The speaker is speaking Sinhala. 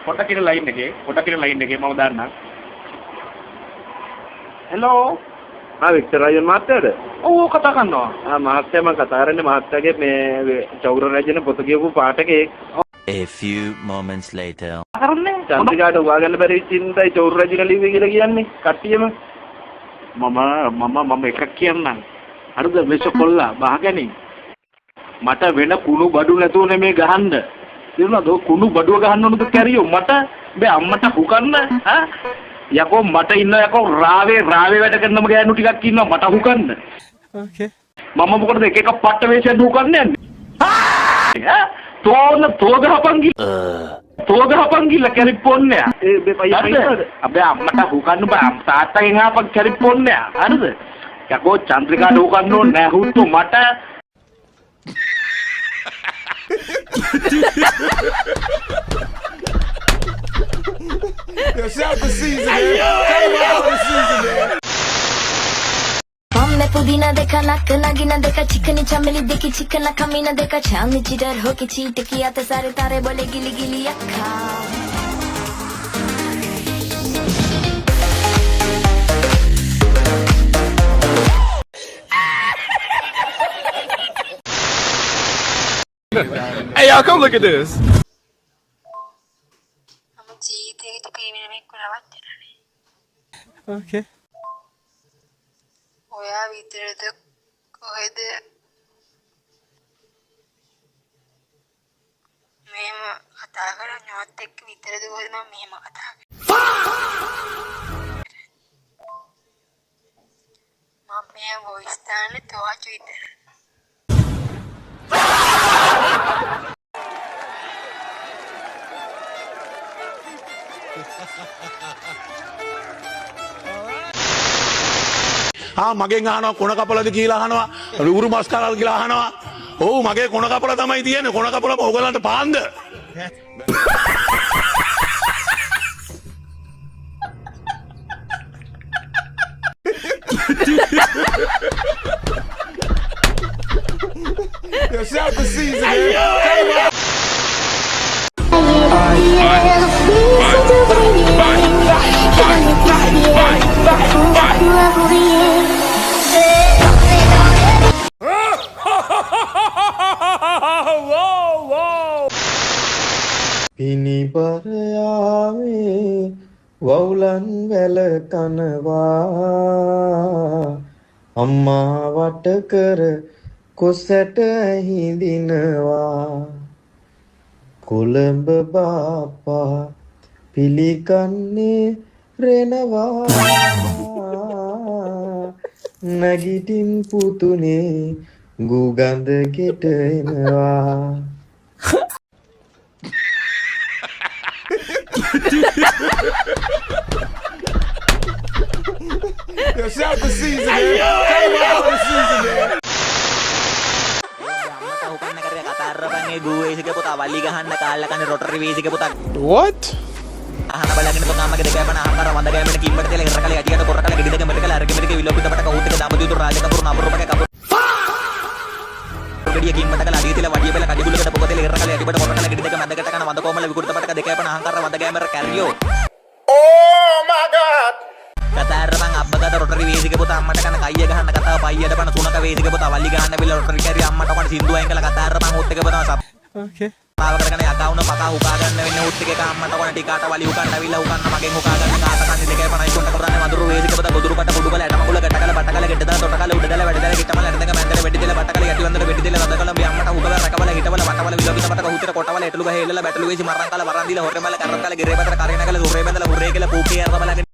පොඩ්ඩක් ඉන්න ලයින් එකේ මම දාන්නම්. හෙලෝ. වික්ටර් රජන් මහත්තයාද? ඔව් කතා කරනවා. මහත්තයා මම කතා කරන්නේ මහත්තයාගේ මේ චෞර රජන පොත කියපු පාඨකේ. A few moments later. කරන්නේ චන්ද්‍රිකාට උගාගන්න බැරි චින්තයි චෞර රජන ලිව්වේ කියලා කියන්නේ කට්ටියම. මම එකක් කියන්නම්. හරිද මේක කොල්ලා බහගැනි. මට වෙන කුණු බඩු නැතුව නෙමේ ගහන්න. තේරුණාද? කුණු බඩුව ගහන්න ඕනද කැරියෝ මට බෑ අම්මට හුකන්න ඈ යකෝ මට ඉන්න යකෝ රාවේ වැඩ කරනම ගෑනු ටිකක් ඉන්නවා මට හුකන්න. Okay. මම මොකටද එක එක පට්ට වේශයෙන් හුකන්නේ යන්නේ? තෝගහපන් ගිල්ල කැරිප්පොන්නේ. ඒ බෙපයිද? අබේ අම්මට හුකන්න බෑ තාත්තගෙන් ආපන් කැරිප්පොන්නේ. හරිද? යකෝ චන්ද්‍රිකාට හුකන්න ඕනේ නෑ හුත්තු මට. Yo, shout the season, man. Mamme pudina dekha nak nagina dekha chikni chameli dekhi chikna kamina dekha chami chidar ho ki cheat kiya te sare tare bole gili gili akka. Hey, y'all, come look at this. Okay. ඔයා විතරද කොහෙද මෙහෙම කතා කරන්නේ ඔයත් එක්ක විතරද කොහෙද මම මෙහෙම කතා කරන්නේ මම මේ වොයිස් දාන්නේ තෝච විතර මගෙන් අහනවා කොන කපලද කියලා අහනවා උරු මස් කලල් කියලා අහනවා. ඔව් මගේ කොන කපල තමයි තියෙන්නේ. කොන කපලම ඕගලන්ට පාන්ද? Yo, shout the season, man. පිනිබරයාවේ වවුලන් වැල කනවා අම්මා වට කර කොසට හිඳිනවා කොළඹ බාපා පිළිකන්නේ රෙනවා නැගිටින් පුතුනේ ගුගඳ ගෙට එනවා. Yo, shout the season, man. Shout the season, man. What? Oh my god. Katarang abbaga rotary වේදික පුතා අම්මට කන කයිය ගහන්න කතාව පයියට පන සුනක වේදික පුතා වල්ලි ගහන්න බිල රොටරි කැරි අම්මට කොට සින්දුව අයින් කළා කතාරපන් උත් එක බනවා සප් Okay. තාව කරගෙන යකවුන පකා උකා ගන්න වෙන්නේ උත් එක අම්මට කොට ටිකාට වලි උකන්න විල උකන්න මගෙන් උකා ගන්න කාට කන්නේ 2.50 කොන්න කරන්නේ වඳුරු වේදික පුතා ගොදුරු කට බුඩු කල ඇට මගුල ගැට කල බට කල ගෙඩ දාලා තොට කල උඩ දාලා වැඩ දාලා කිට්ටමල ඇට දෙක මැන්දල වෙඩි දෙලා බට කල යටි වන්දර වෙඩි දෙලා රද කල මේ අම්මට උකල රකවල හිටවල වටවල විලෝපිත බට කහුතර කොටවල එටලු ගහ හෙල්ලලා බැටලු වේසි මරන් කල වරන් දීලා හොරේ මල කරන් කල ගෙරේ බතර කරේන කල සුරේ බඳලා හුරේ කියලා පූකේ අරබලගෙන